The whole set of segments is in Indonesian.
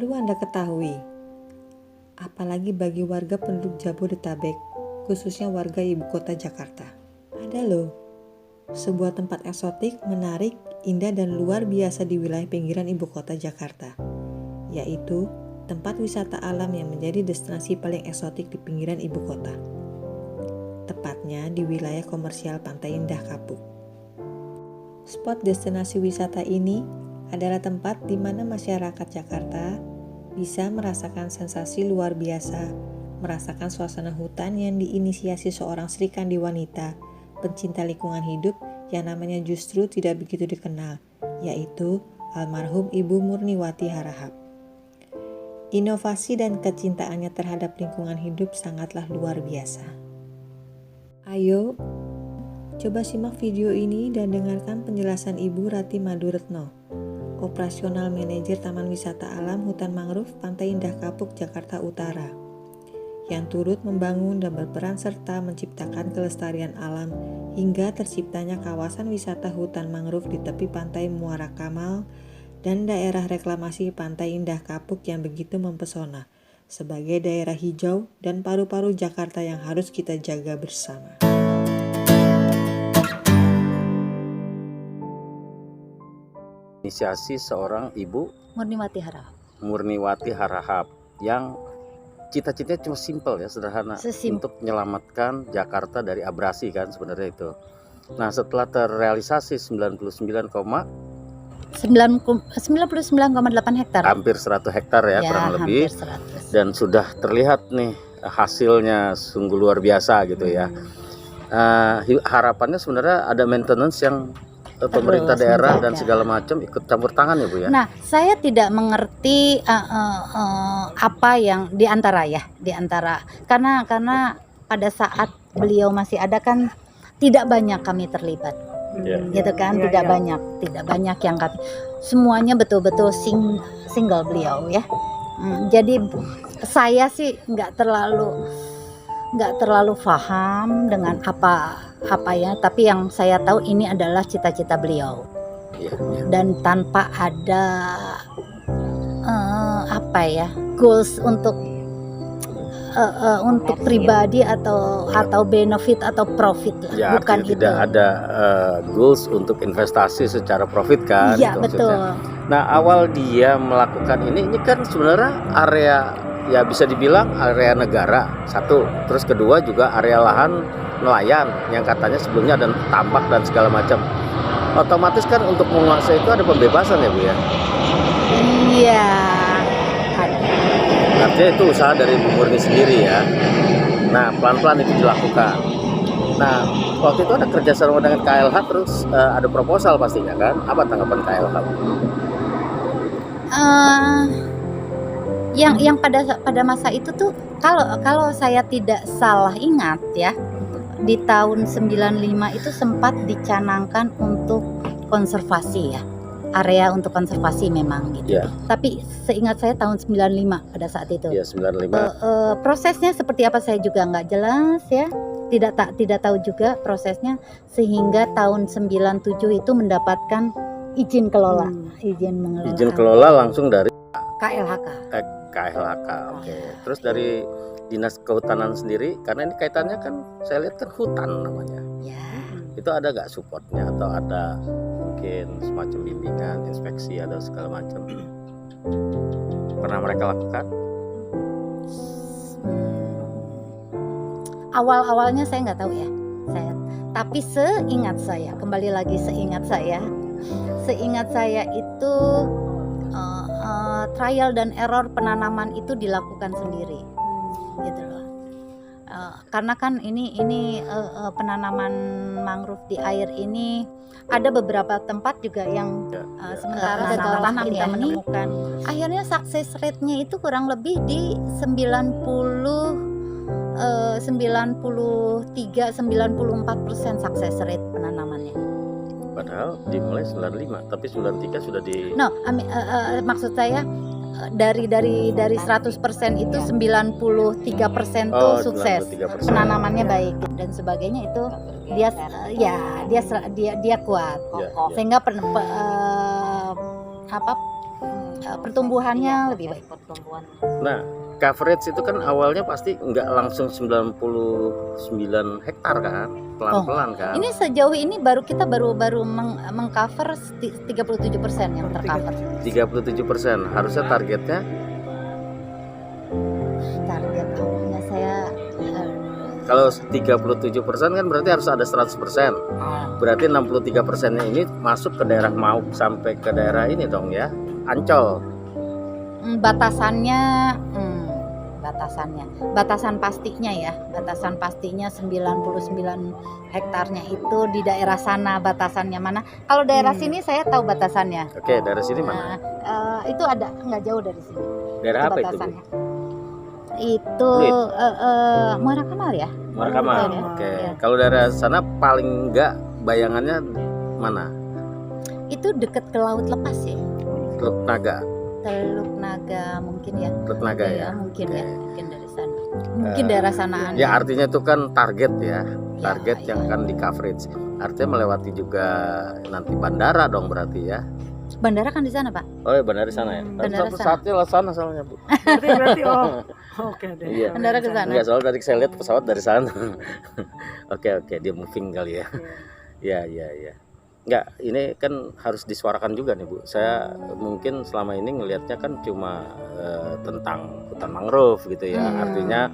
Perlu Anda ketahui, apalagi bagi warga penduduk Jabodetabek, khususnya warga ibu kota Jakarta. Ada loh, sebuah tempat eksotik, menarik, indah dan luar biasa di wilayah pinggiran ibu kota Jakarta, yaitu tempat wisata alam yang menjadi destinasi paling eksotik di pinggiran ibu kota. Tepatnya di wilayah komersial Pantai Indah Kapuk. Spot destinasi wisata ini adalah tempat di mana masyarakat Jakarta bisa merasakan sensasi luar biasa, merasakan suasana hutan yang diinisiasi seorang Sri Kandi wanita, pencinta lingkungan hidup yang namanya justru tidak begitu dikenal, yaitu almarhum Ibu Murniwati Harahap. Inovasi dan kecintaannya terhadap lingkungan hidup sangatlah luar biasa. Ayo, coba simak video ini dan dengarkan penjelasan Ibu Rati Maduretno, Operasional Manajer Taman Wisata Alam Hutan Mangrove Pantai Indah Kapuk, Jakarta Utara, yang turut membangun dan berperan serta menciptakan kelestarian alam hingga terciptanya kawasan wisata hutan mangrove di tepi pantai Muara Kamal dan daerah reklamasi Pantai Indah Kapuk yang begitu mempesona sebagai daerah hijau dan paru-paru Jakarta yang harus kita jaga bersama. Inisiasi seorang Ibu Murniwati Harahap yang cita-citanya cuma simpel ya, sederhana, untuk menyelamatkan Jakarta dari abrasi kan sebenarnya itu. Nah, setelah terrealisasi 99,8 hektar. Hampir 100 hektar ya, kurang lebih. 100. Dan sudah terlihat nih hasilnya sungguh luar biasa gitu ya. Harapannya sebenarnya ada maintenance yang pemerintah daerah dan segala macam ikut campur tangan ya Bu ya. Nah, saya tidak mengerti apa yang di antara karena pada saat beliau masih ada kan tidak banyak kami terlibat, gitu kan, tidak banyak yang kami, semuanya betul-betul single beliau ya. Jadi saya sih nggak terlalu paham dengan apa ya, tapi yang saya tahu ini adalah cita-cita beliau. Dan tanpa ada goals untuk pribadi atau benefit atau profit lah, ya, bukan itu. Tidak ada goals untuk investasi secara profit kan. Iya, gitu betul. Maksudnya. Nah, awal dia melakukan ini kan sebenarnya area, ya bisa dibilang area negara satu, terus kedua juga area lahan nelayan yang katanya sebelumnya ada tambak dan segala macam. Otomatis kan untuk menguasai itu ada pembebasan ya Bu ya. Iya. Artinya itu usaha dari Bu Murni sendiri ya. Nah, pelan-pelan itu dilakukan. Nah, waktu itu ada kerjasama dengan KLH, terus ada proposal pastinya kan. Apa tanggapan KLH? Yang pada masa itu tuh kalau saya tidak salah ingat ya, di tahun 95 itu sempat dicanangkan untuk konservasi ya, area untuk konservasi memang gitu. Tapi seingat saya tahun 95 pada saat itu. Iya, 95. Prosesnya seperti apa saya juga nggak jelas ya. Tidak tahu juga prosesnya, sehingga tahun 97 itu mendapatkan izin kelola. Izin kelola langsung dari KLHK. KLHK. Oke. Terus dari Dinas Kehutanan sendiri, karena ini kaitannya kan saya lihat kan hutan namanya. Ya. Itu ada nggak supportnya atau ada mungkin semacam bimbingan, inspeksi atau segala macam? Pernah mereka lakukan? Awalnya saya nggak tahu ya. Tapi seingat saya itu trial dan error penanaman itu dilakukan sendiri, gitu loh. Karena kan ini penanaman mangrove di air ini ada beberapa tempat juga yang sementara gagal kita menemukan. Akhirnya success rate-nya itu kurang lebih di 93-94% success rate penanamannya. Padahal dimulai 95, tapi 93 sudah di. Maksud saya dari 100% itu 93% tuh sukses, 93%. penanamannya baik dan sebagainya, itu dia kuat, sehingga pertumbuhannya lebih baik. Pertumbuhan. Nah, coverage itu kan awalnya pasti nggak langsung 99 hektar kan, pelan-pelan kan. Ini sejauh ini kita baru mengcover 37% yang tercover. 37%, harusnya targetnya Target awalnya saya kalau 37% kan berarti harus ada 100%. Berarti 63%-nya ini masuk ke daerah Mauk sampai ke daerah ini dong ya, Ancol. batasan pastinya ya, batasan pastinya 99 hektarnya itu di daerah sana. Batasannya mana? Kalau daerah sini saya tahu batasannya. Oke, daerah sini mana? Itu ada nggak jauh dari sini. Daerah apa itu, Bu? batasannya. Itu Muara Kamal ya. Muara Kamal. Ya. Oke. Ya. Kalau daerah sana paling enggak bayangannya mana? Itu dekat ke Laut Lepas ya. Teluk Naga. Teluk Naga mungkin ya. Teluk Naga ya. Mungkin Oke. ya, mungkin dari sana. Mungkin daerah sanaan. Ya artinya itu kan target ya, target Ya, yang ya. akan di coverage. Artinya melewati juga nanti bandara dong berarti ya. Bandara kan di sana, Pak. Oh ya bandara di sana ya. Bandara Satu sana. saatnya lah sana soalnya, Bu. Berarti oke deh. Iya. Bandara ke sana. Enggak, soalnya tadi saya lihat pesawat dari sana. Oke, dia moving kali ya. Ya. Enggak, ini kan harus disuarakan juga nih, Bu. Saya mungkin selama ini ngelihatnya kan cuma tentang hutan mangrove gitu ya. Artinya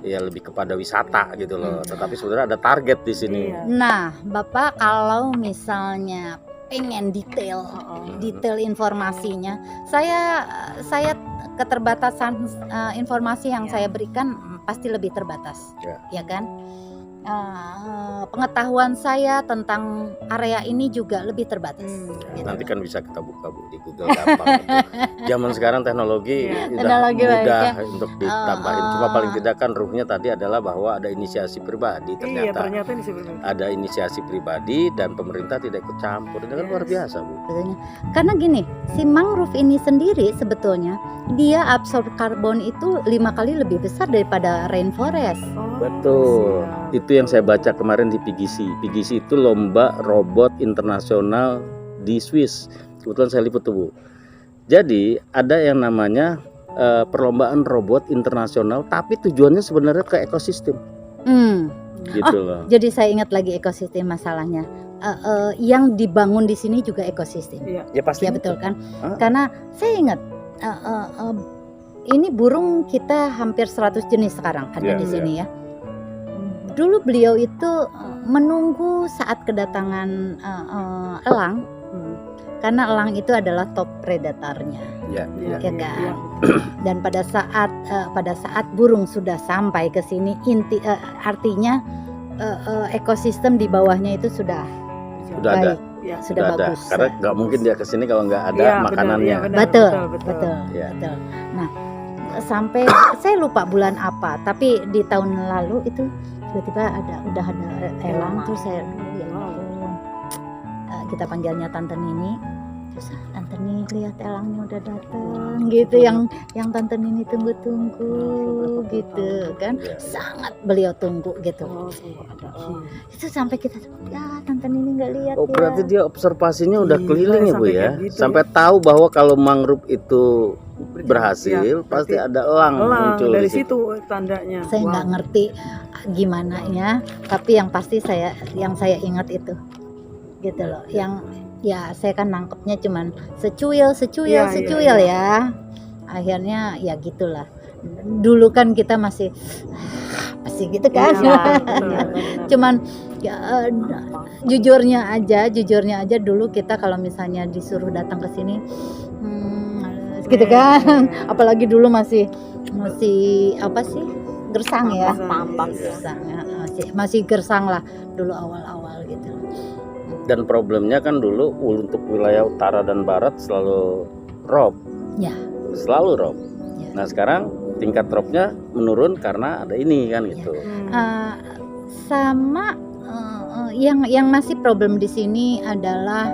ya lebih kepada wisata gitu loh. Tetapi sebenarnya ada target di sini. Iya. Nah, Bapak kalau misalnya pengen detail informasinya, saya keterbatasan informasi yang saya berikan pasti lebih terbatas, ya kan? Pengetahuan saya tentang area ini juga lebih terbatas. Gitu. Nanti kan bisa kita buka, Bu, di Google gampang. Gitu. Zaman sekarang teknologi udah Teknologi mudah baik, ya. untuk ditambahin. Cuma paling tidak kan ruhnya tadi adalah bahwa ada inisiasi pribadi Iya, ternyata. ternyata ini sebenarnya. Ada inisiasi pribadi dan pemerintah tidak ikut campur. Ini kan luar biasa, Bu. Sebetulnya. Karena gini, si mangrove ini sendiri sebetulnya dia absorb karbon itu 5 kali lebih besar daripada rainforest. Betul. Siap. Itu yang saya baca kemarin di PGC. PGC itu lomba robot internasional di Swiss. Kebetulan saya liput tuh, Bu. Jadi ada yang namanya perlombaan robot internasional, tapi tujuannya sebenarnya ke ekosistem. Gitu loh. Jadi saya ingat lagi ekosistem masalahnya. Yang dibangun di sini juga ekosistem. Iya. Ya pasti. Ya betul kan? Ah. Karena saya ingat ini burung kita hampir 100 jenis sekarang ada Iya, di sini ya. Dulu beliau itu menunggu saat kedatangan elang, karena elang itu adalah top predatornya, Ya. ya kan? Dan pada saat burung sudah sampai ke sini, artinya ekosistem di bawahnya itu sudah Udah ada. baik, Ya. sudah Udah ada. bagus. Karena nggak mungkin dia kesini kalau nggak ada Iya, makanannya. benar, Betul. betul. Ya. Betul. Nah, sampai saya lupa bulan apa, tapi di tahun lalu itu tiba-tiba udah ada elang, terus saya ya ampun. Kita panggilnya Tante Nini. Terus Tante Nini lihat elangnya udah datang gitu, yang Tante Nini tunggu-tunggu gitu kan. Iya. Sangat beliau tunggu gitu. Itu sampai kita ya Tante Nini nggak lihat Oh, ya. berarti dia observasinya udah Gila, keliling ya, Bu sampai ya. kayak gitu Sampai tahu bahwa kalau mangrove itu berhasil, Ya, pasti berarti ada elang muncul dari di situ. situ tandanya. Saya nggak ngerti gimana ya, tapi yang pasti yang saya ingat itu gitu loh. Yang ya saya kan nangkepnya cuman secuil Iya, ya. Akhirnya ya gitulah. Dulu kan kita masih gitu kan. Iya, betul, benar. Cuman ya, jujurnya aja dulu kita kalau misalnya disuruh datang ke sini gitu kan. Apalagi dulu masih apa sih? Gersang ya. Tambang. Gersang, ya. Masih gersang lah dulu awal-awal gitu. Dan problemnya kan dulu untuk wilayah utara dan barat selalu rob. Ya. Selalu rob. Ya. Nah, sekarang tingkat robnya menurun karena ada ini kan gitu. Sama yang masih problem di sini adalah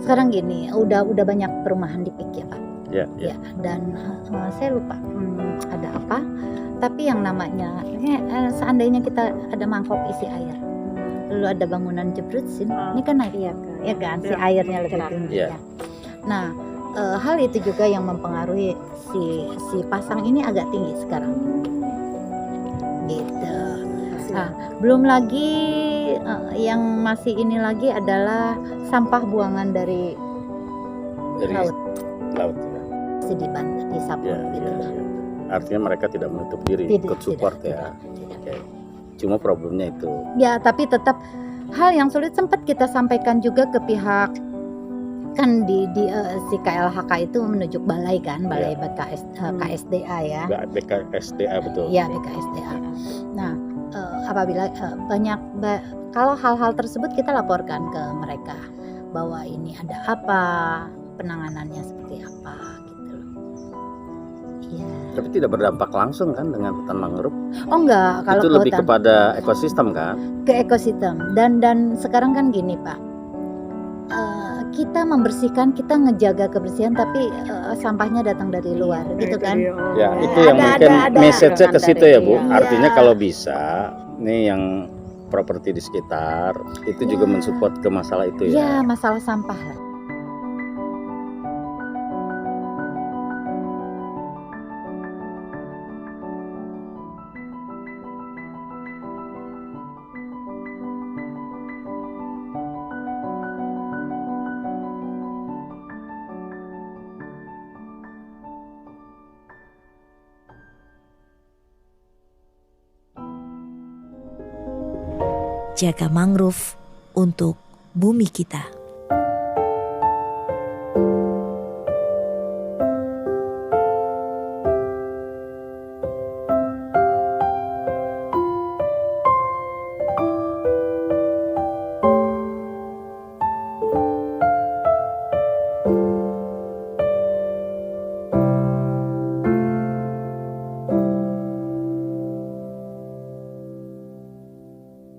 sekarang gini, udah banyak perumahan di Pik ya Pak. Ya. Ya, dan saya lupa ada apa, tapi yang namanya seandainya kita ada mangkok isi air, lalu ada bangunan jebrut sini, ini kan air ya kan, si airnya lebih tinggi Iya. ya. Nah, hal itu juga yang mempengaruhi si pasang ini agak tinggi sekarang. Gitu. Nah, belum lagi yang masih ini lagi adalah sampah buangan dari Dari laut, laut ya. masih disapu Ya, gitu. ya, ya. Artinya mereka tidak menutup diri, Tidak, ikut support tidak, ya. tidak. Oke. Cuma problemnya itu. Ya, tapi tetap hal yang sulit sempat kita sampaikan juga ke pihak kan si KLHK itu menunjuk balai kan, balai KSDA ya. BKSDA betul. Iya, BKSDA. Nah, apabila kalau hal-hal tersebut kita laporkan ke mereka bahwa ini ada apa, penanganannya seperti apa gitu loh. Iya. Tapi tidak berdampak langsung kan dengan hutan mangrove. Oh enggak, kalau Itu ke lebih hutan, kepada ekosistem kan. ke ekosistem dan sekarang kan gini Pak, kita membersihkan, kita ngejaga kebersihan tapi sampahnya datang dari luar gitu kan. Ya, Ya, itu yang mungkin message-nya ke situ ya Bu. Iya. Artinya kalau bisa nih yang properti di sekitar itu juga Ya. mensupport ke masalah itu Ya, ya. masalah sampah lah. Jaga mangrove untuk bumi kita.